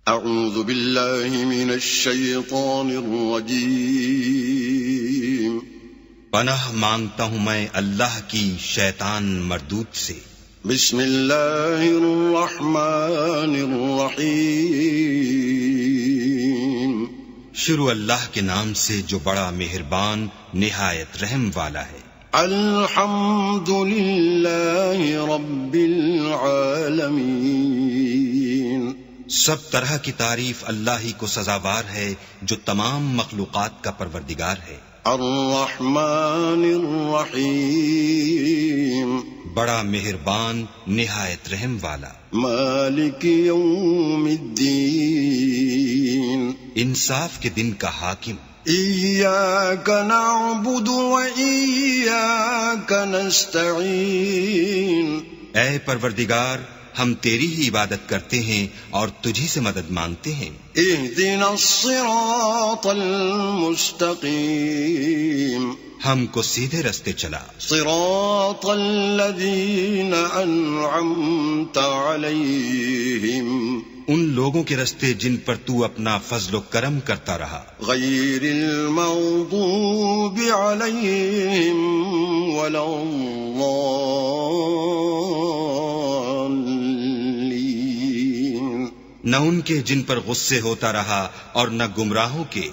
اعوذ باللہ من الشیطان الرجیم پناہ مانگتا ہوں میں اللہ کی شیطان مردود سے۔ بسم اللہ الرحمن الرحیم شروع اللہ کے نام سے جو بڑا مہربان نہایت رحم والا ہے۔ الحمد للہ رب العالمین سب طرح کی تعریف اللہ ہی کو سزاوار ہے جو تمام مخلوقات کا پروردگار ہے۔ الرحمن الرحیم بڑا مہربان نہایت رحم والا۔ مالک یوم الدین انصاف کے دن کا حاکم۔ ایاک نعبد و ایاک نستعین اے پروردگار ہم تیری ہی عبادت کرتے ہیں اور تجھی سے مدد مانگتے ہیں۔ اہدنا الصراط المستقیم ہم کو سیدھے رستے چلا۔ صراط الذین انعمت علیہم ان لوگوں کے رستے جن پر تو اپنا فضل و کرم کرتا رہا۔ غیر المغضوب علیہم ولا الضالین نہ ان کے جن پر غصے ہوتا رہا اور نہ گمراہوں کے